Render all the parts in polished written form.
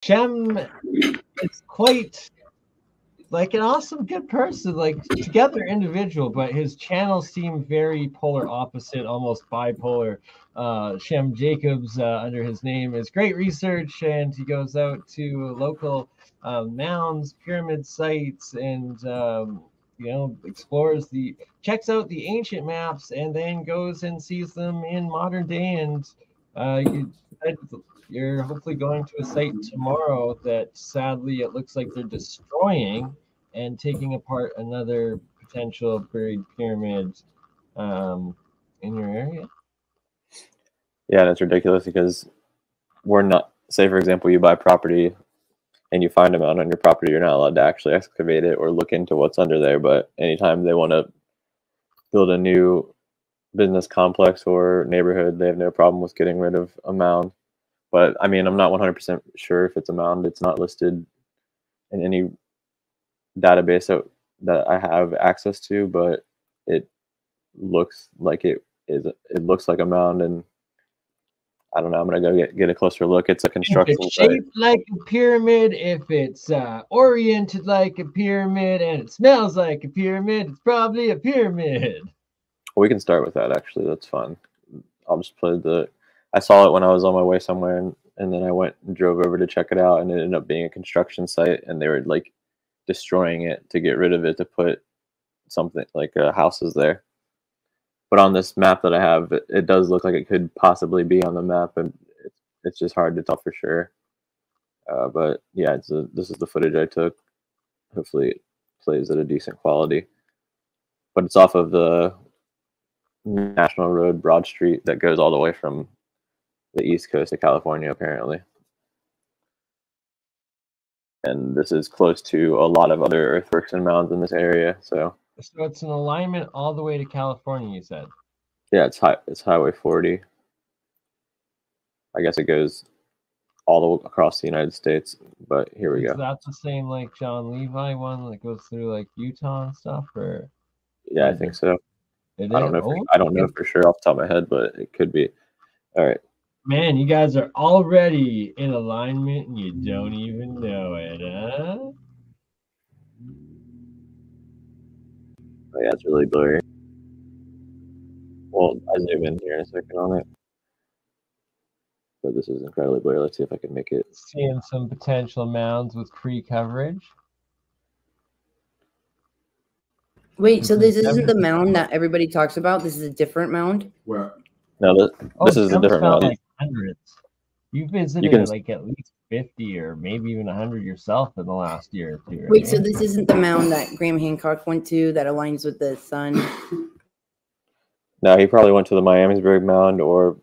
Shem is quite like an awesome, good person, like together individual, but his channels seem very polar opposite, almost bipolar. Shem Jacobs, under his name, is great research, and he goes out to local mounds, pyramid sites, and explores checks out the ancient maps, and then goes and sees them in modern day. And you're hopefully going to a site tomorrow that sadly it looks like they're destroying and taking apart another potential buried pyramid in your area. Yeah, that's ridiculous because we're not, say for example, you buy property and you find a mound on your property, you're not allowed to actually excavate it or look into what's under there. But anytime they want to build a new business complex or neighborhood, they have no problem with getting rid of a mound. But I mean, I'm not 100% sure if it's a mound. It's not listed in any database that I have access to, but it looks like it is. It looks like a mound, and I don't know. I'm gonna go get a closer look. It's a construction If it's site. shaped like a pyramid, if it's oriented like a pyramid, and it smells like a pyramid, it's probably a pyramid. We can start with that. Actually, that's fun. I'll just play I saw it when I was on my way somewhere, and then I went and drove over to check it out, and it ended up being a construction site, and they were like destroying it to get rid of it to put something like houses there. But on this map that I have, it does look like it could possibly be on the map, and it's just hard to tell for sure. But yeah, this is the footage I took. Hopefully it plays at a decent quality. But it's off of the National Road, Broad Street, that goes all the way from the east coast of California, apparently. And this is close to a lot of other earthworks and mounds in this area. So it's an alignment all the way to California, you said? Yeah, it's Highway 40. I guess it goes all the way across the United States, but here we go. That's the same like John Levi one that goes through like Utah and stuff, or? Yeah, I think so. I don't know for sure off the top of my head, but it could be. All right. Man, you guys are already in alignment and you don't even know it, huh? Oh, yeah, it's really blurry. Well, I zoom in here in a second on it. But this is incredibly blurry. Let's see if I can make it. Seeing some potential mounds with free coverage. Wait, so this isn't the mound that everybody talks about? This is a different mound? Where? No, this is a different mound. Like hundreds. You've visited like at least 50 or maybe even 100 yourself in the last year or two. Wait, so this isn't the mound that Graham Hancock went to that aligns with the sun? No, he probably went to the Miamisburg mound or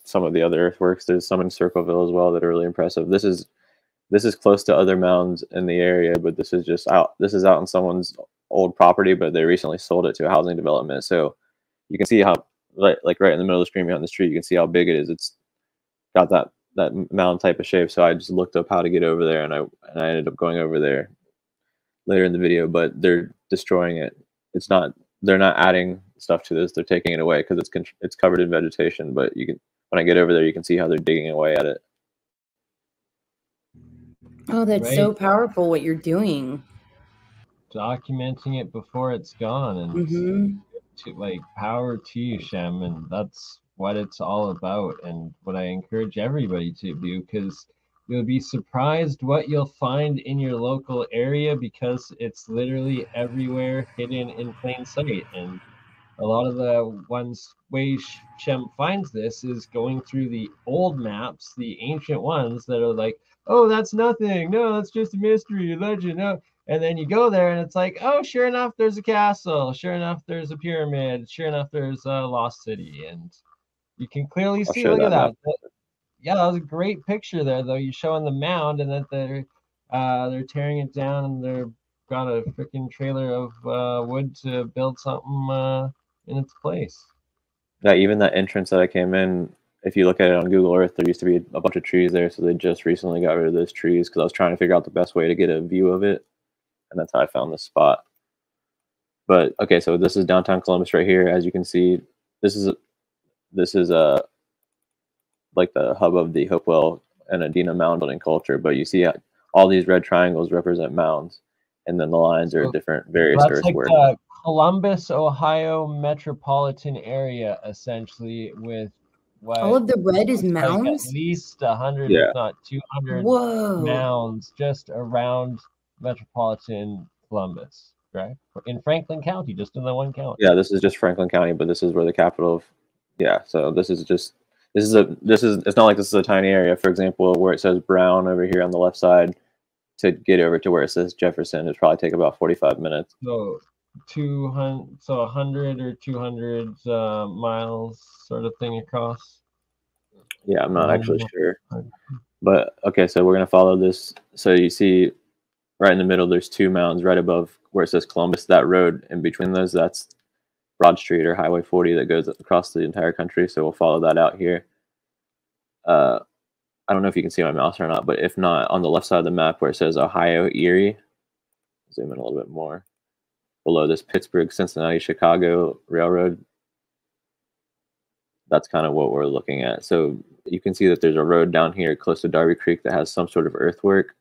some of the other earthworks. There's some in Circleville as well that are really impressive. This is close to other mounds in the area, but this is just out. This is out on someone's old property, but they recently sold it to a housing development. So you can see how, like right in the middle of the screen behind the street, you can see how big it is. It's got that mound type of shape. So I just looked up how to get over there, and I ended up going over there later in the video. But they're destroying it. They're not adding stuff to this. They're taking it away because it's covered in vegetation. But when I get over there, you can see how they're digging away at it. Oh, that's so powerful what you're doing. Documenting it before it's gone, and like power to you, Shem, and that's what it's all about, and what I encourage everybody to do, because you'll be surprised what you'll find in your local area, because it's literally everywhere, hidden in plain sight. And a lot of the ways Shem finds this is going through the old maps, the ancient ones that are like, oh, that's nothing. No, that's just a mystery, a legend. No. And then you go there and it's like, oh, sure enough, there's a castle. Sure enough, there's a pyramid. Sure enough, there's a lost city. And you can clearly see, look at that. Yeah, that was a great picture there, though. You're showing the mound and that they're tearing it down, and they've got a freaking trailer of wood to build something in its place. Yeah, even that entrance that I came in, if you look at it on Google Earth, there used to be a bunch of trees there, so they just recently got rid of those trees because I was trying to figure out the best way to get a view of it, and that's how I found this spot. But okay, so this is downtown Columbus right here. As you can see, this is like the hub of the Hopewell and Adena mound building culture. But you see all these red triangles represent mounds, and then the lines are different various that's earthworks. Like the Columbus, Ohio metropolitan area, essentially, with what all of the red is mounds. Like at least 100, if not 200, mounds just around metropolitan Columbus, right? In Franklin County, just in the one county. Yeah, this is just Franklin County, but this is where the capital of. Yeah, so this is it's not like this is a tiny area. For example, where it says Brown over here on the left side, to get over to where it says Jefferson, it'd probably take about 45 minutes. So 100 or 200 miles sort of thing across. Yeah, I'm not actually sure. But okay, so we're gonna follow this. So you see right in the middle, there's two mounds right above where it says Columbus. That road in between those, that's Broad Street or Highway 40 that goes across the entire country. So we'll follow that out here. I don't know if you can see my mouse or not, but if not, on the left side of the map where it says Ohio Erie, zoom in a little bit more, below this Pittsburgh, Cincinnati, Chicago Railroad, that's kind of what we're looking at. So you can see that there's a road down here close to Darby Creek that has some sort of earthwork.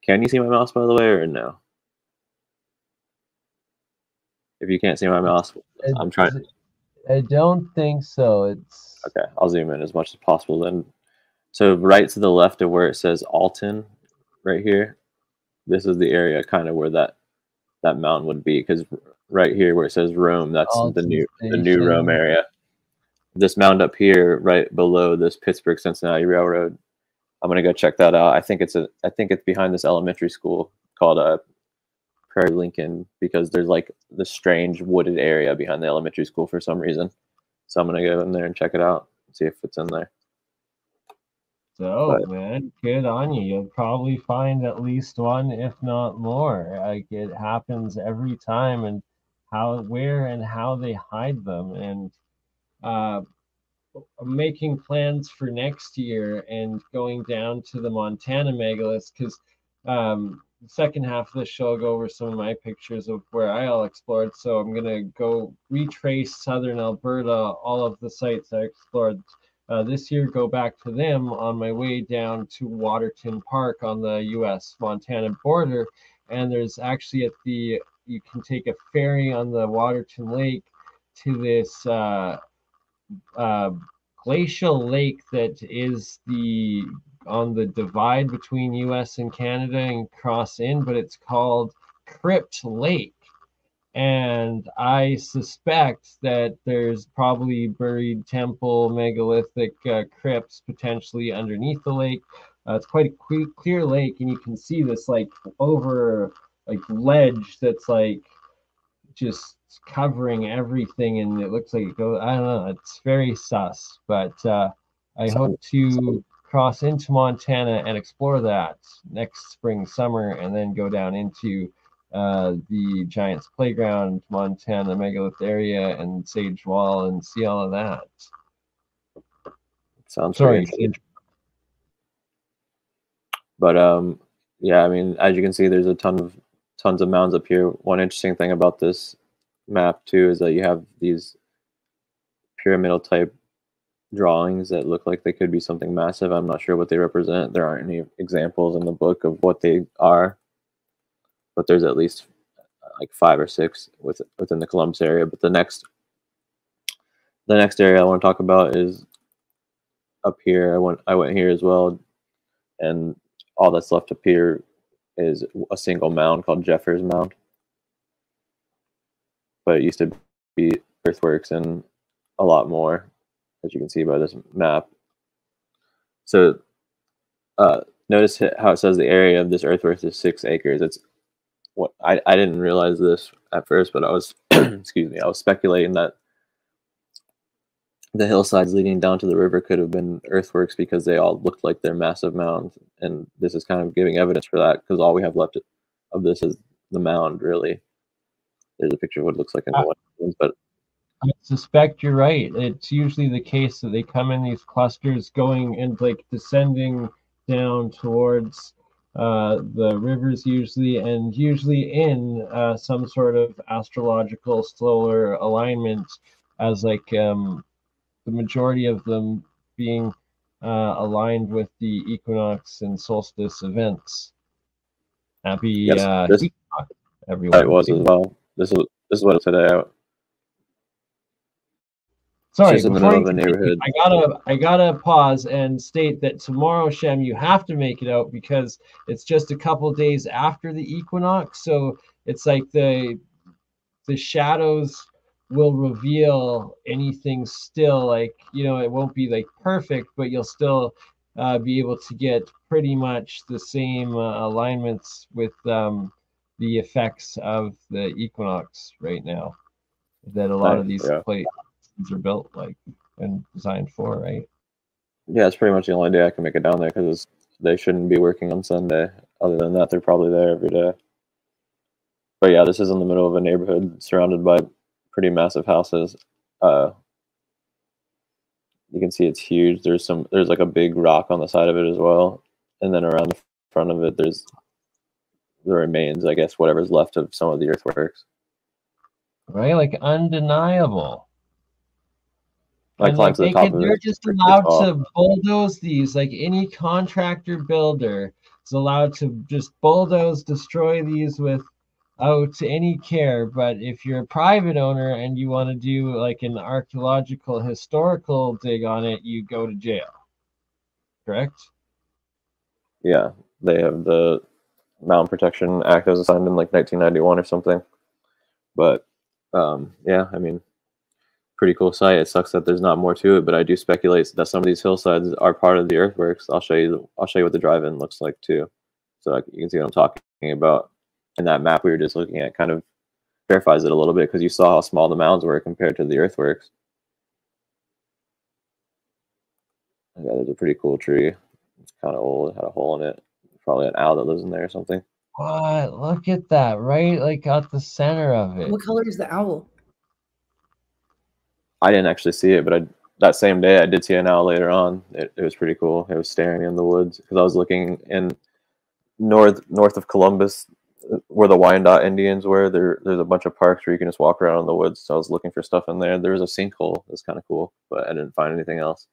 Can you see my mouse, by the way, or no? If you can't see my mouse, I'm trying. I don't think so. It's okay. I'll zoom in as much as possible then. So right to the left of where it says Alton, right here, this is the area kind of where that mountain would be, because right here where it says Rome, that's Alton the new Rome area. This mound up here, right below this Pittsburgh Cincinnati Railroad, I'm gonna go check that out. I think it's behind this elementary school called Prairie Lincoln, because there's like this strange wooded area behind the elementary school for some reason. So I'm gonna go in there and check it out, see if it's in there. So, man, good on you. You'll probably find at least one, if not more. Like, it happens every time, and where and how they hide them. And I'm making plans for next year and going down to the Montana megaliths, because the second half of the show I'll go over some of my pictures of where I all explored. So I'm going to go retrace southern Alberta, all of the sites I explored this year, go back to them on my way down to Waterton Park on the US-Montana border. And there's actually you can take a ferry on the Waterton Lake to this glacial lake that is on the divide between US and Canada, and cross in, but it's called Crypt Lake. And I suspect that there's probably buried temple megalithic crypts potentially underneath the lake. It's quite a clear lake, and you can see this like ledge that's like just covering everything, and it looks like it goes, I don't know, it's very sus. But I hope to cross into Montana and explore that next spring, summer, and then go down into the Giants Playground, Montana megalith area, and Sage Wall, and see all of that. Sounds sorry. But yeah, I mean, as you can see, there's a tons of mounds up here. One interesting thing about this map too is that you have these pyramidal type drawings that look like they could be something massive. I'm not sure what they represent. There aren't any examples in the book of what they are, but there's at least like 5 or 6 within the Columbus area. But the next area I want to talk about is up here. I went here as well, and all that's left up here is a single mound called Jeffers Mound. But it used to be earthworks and a lot more, as you can see by this map. So notice how it says the area of this earthwork is 6 acres. It's what I didn't realize this at first, but I was excuse me, I was speculating that the hillsides leading down to the river could have been earthworks because they all looked like they're massive mounds, and this is kind of giving evidence for that, because all we have left of this is the mound, really. There's a picture of what it looks like in the one, but I suspect you're right. It's usually the case that they come in these clusters going and like descending down towards the rivers usually, and usually in some sort of astrological solar alignment, as like the majority of them being aligned with the equinox and solstice events. Happy Yes, equinox, everyone. It was as well. This is what today. Sorry, just in the before middle you of a continue, neighborhood. I gotta pause and state that tomorrow, Shem, you have to make it out because it's just a couple days after the equinox. So it's like the shadows will reveal anything still, like, you know, it won't be like perfect, but you'll still be able to get pretty much the same alignments with the effects of the equinox right now that a lot of these places are built like and designed for, right? Yeah, it's pretty much the only day I can make it down there because they shouldn't be working on Sunday. Other than that, they're probably there every day. But yeah, this is in the middle of a neighborhood surrounded by pretty massive houses. You can see it's huge. There's like a big rock on the side of it as well, and then around the front of it, there's the remains, I guess, whatever's left of some of the earthworks. Right, like undeniable. And like they're just allowed to bulldoze these, like any contractor builder is allowed to just bulldoze, destroy these without any care. But if you're a private owner and you want to do like an archaeological historical dig on it, you go to jail. Correct? Yeah, they have the Mountain Protection Act as signed in like 1991 or something. But yeah, I mean, pretty cool site. It sucks that there's not more to it, but I do speculate that some of these hillsides are part of the earthworks. I'll show you what the drive-in looks like too, so you can see what I'm talking about. And that map we were just looking at kind of verifies it a little bit because you saw how small the mounds were compared to the earthworks. Yeah, there's a pretty cool tree. It's kind of old. It had a hole in it. Probably an owl that lives in there or something. What? Look at that, right? Like at the center of it. What color is the owl? I didn't actually see it, but that same day I did see an owl later on. It was pretty cool. It was staring in the woods because I was looking in north of Columbus, where the Wyandotte Indians were. There's a bunch of parks where you can just walk around in the woods. So I was looking for stuff in there. There was a sinkhole. That's kind of cool, but I didn't find anything else.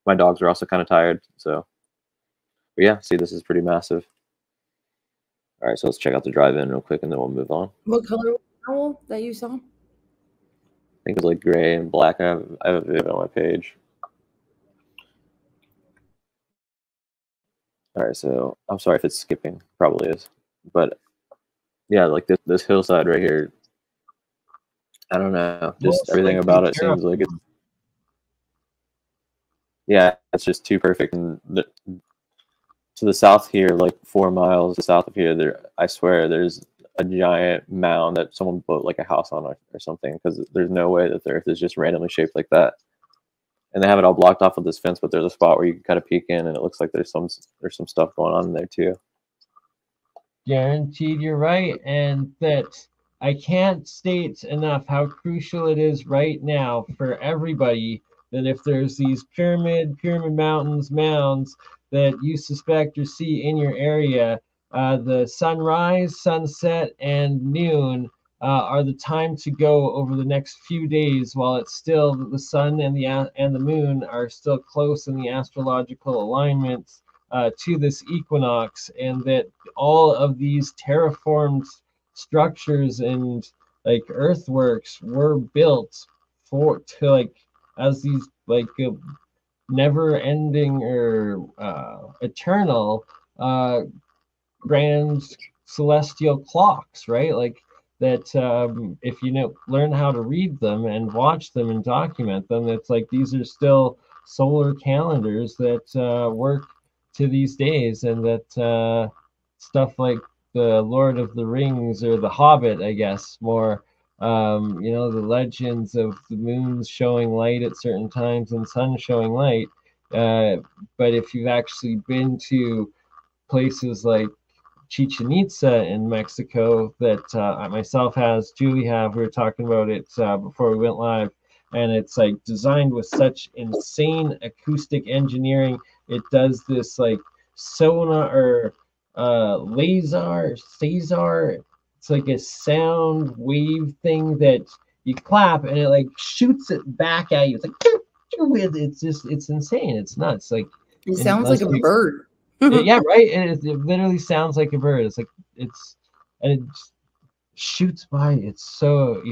My dogs were also kind of tired, so. But yeah, see, this is pretty massive. All right, so let's check out the drive-in real quick, and then we'll move on. What color was the owl that you saw? I think it's like gray and black. I have a video on my page. All right, so I'm sorry if it's skipping. Probably is, but yeah, like this hillside right here. I don't know, just everything about it seems like it's. Yeah, it's just too perfect. And to the south here, like 4 miles south of here, I swear there's a giant mound that someone built like a house on or something, because there's no way that the earth is just randomly shaped like that. And they have it all blocked off with this fence, but there's a spot where you can kind of peek in, and it looks like there's some stuff going on in there too. Guaranteed you're right, and that I can't state enough how crucial it is right now for everybody that if there's these pyramid mountains, mounds that you suspect or see in your area, the sunrise, sunset, and noon are the time to go over the next few days while it's still the sun and the moon are still close in the astrological alignments to this equinox, and that all of these terraformed structures and like earthworks were built to like as these like never-ending or eternal grand celestial clocks, right? Like that if you learn how to read them and watch them and document them, it's like these are still solar calendars that work to these days, and that stuff like the Lord of the Rings or the Hobbit, I guess, more the legends of the moons showing light at certain times and sun showing light. But if you've actually been to places like Chichen Itza in Mexico, that myself Julie have, we were talking about it before we went live, and it's like designed with such insane acoustic engineering. It does this like sonar or laser, Cesar. It's like a sound wave thing that you clap and it like shoots it back at you. It's like it's insane. It's nuts. Like It sounds like a bird. Yeah, right. It literally sounds like a bird. It's like and it shoots by. It's so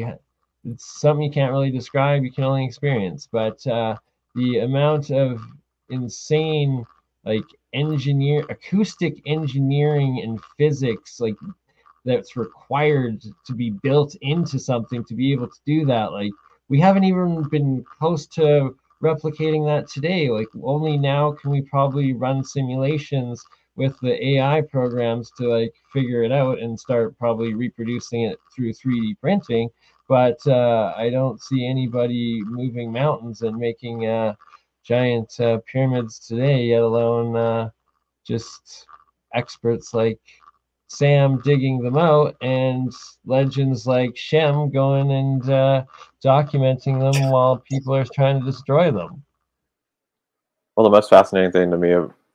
it's something you can't really describe. You can only experience. But the amount of insane like acoustic engineering and physics like that's required to be built into something to be able to do that. Like we haven't even been close to replicating that today. Like only now can we probably run simulations with the AI programs to like figure it out and start probably reproducing it through 3D printing. But I don't see anybody moving mountains and making giant pyramids today, yet alone just experts like Sam digging them out and legends like Shem going and documenting them while people are trying to destroy them. Well, the most fascinating thing to me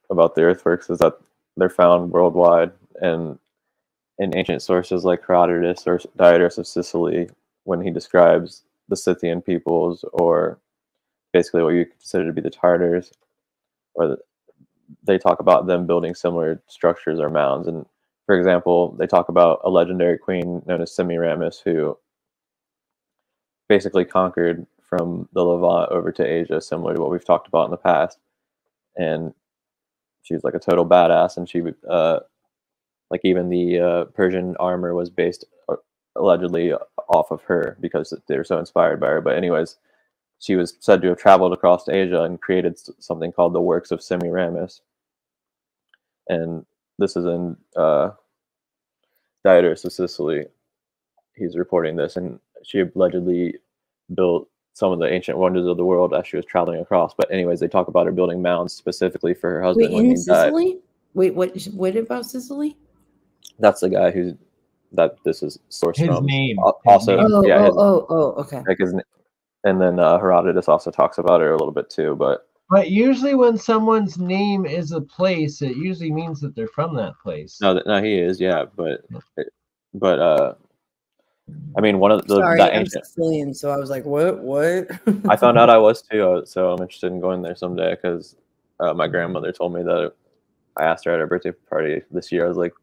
about the earthworks is that they're found worldwide, and in ancient sources like Herodotus or Diodorus of Sicily, when he describes the Scythian peoples, or basically what you consider to be the Tartars, they talk about them building similar structures or mounds. And for example, they talk about a legendary queen known as Semiramis, who basically conquered from the Levant over to Asia, similar to what we've talked about in the past. And she was like a total badass, and she would like even the Persian armor was based allegedly off of her because they were so inspired by her. But anyways, she was said to have traveled across Asia and created something called the works of Semiramis. And this is in Diodorus of Sicily. He's reporting this, and she allegedly built some of the ancient wonders of the world as she was traveling across. But anyways, they talk about her building mounds specifically for her husband when he Sicily? died. Wait, what about Sicily? That's the guy that this is sourced His from. name. Also, Okay. Like and then Herodotus also talks about her a little bit too. But usually when someone's name is a place, it usually means that they're from that place. No, he is, yeah. But I mean, one of the Sorry, that I'm ancient. Sicilian, so I was like, what? I found out I was too, so I'm interested in going there someday because my grandmother told me that. I asked her at her birthday party this year. I was like,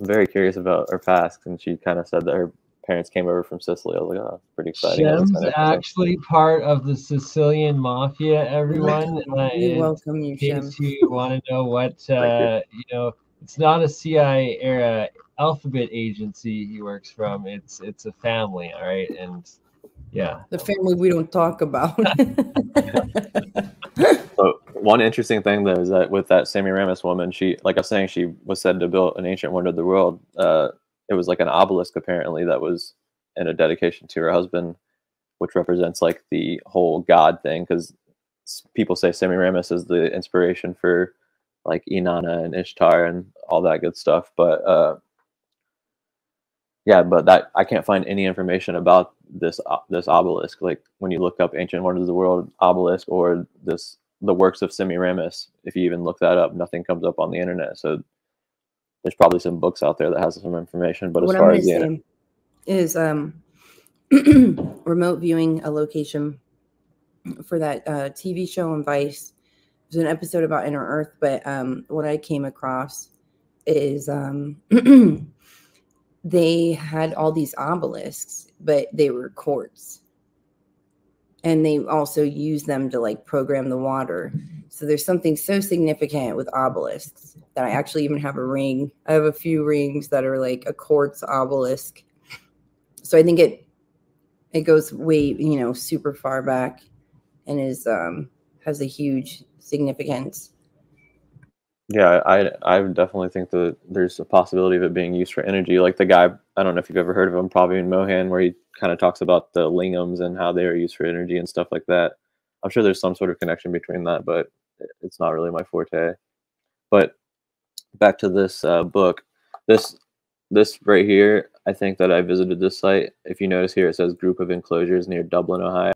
I'm very curious about her past, and she kind of said that her parents came over from Sicily. I was like, oh, that's pretty exciting. Shem's actually part of the Sicilian mafia, everyone. We welcome you, Shem. In case you want to know what, you know, it's not a CIA era alphabet agency he works from. It's a family, all right? And yeah. The family we don't talk about. So one interesting thing though is that with that Semiramis woman, she, like I was saying, she was said to build an ancient wonder of the world. It was like an obelisk apparently that was in a dedication to her husband, which represents like the whole god thing, because people say Semiramis is the inspiration for like Inanna and Ishtar and all that good stuff. But yeah, but that I can't find any information about this obelisk. Like when you look up ancient wonders of the world obelisk or the works of Semiramis, if you even look that up, nothing comes up on the internet. So there's probably some books out there that has some information. But what as far I'm as the is remote viewing a location for that TV show on Vice. There's an episode about Inner Earth, but what I came across is they had all these obelisks, but they were quartz. And they also use them to like program the water. So there's something so significant with obelisks that I actually even have a ring. I have a few rings that are like a quartz obelisk. So I think it goes way, super far back and has a huge significance. Yeah, I definitely think that there's a possibility of it being used for energy. Like the guy, I don't know if you've ever heard of him, Praveen Mohan, where he kind of talks about the lingams and how they are used for energy and stuff like that. I'm sure there's some sort of connection between that, but it's not really my forte. But back to this book, this right here, I think that I visited this site. If you notice here, it says group of enclosures near Dublin, Ohio.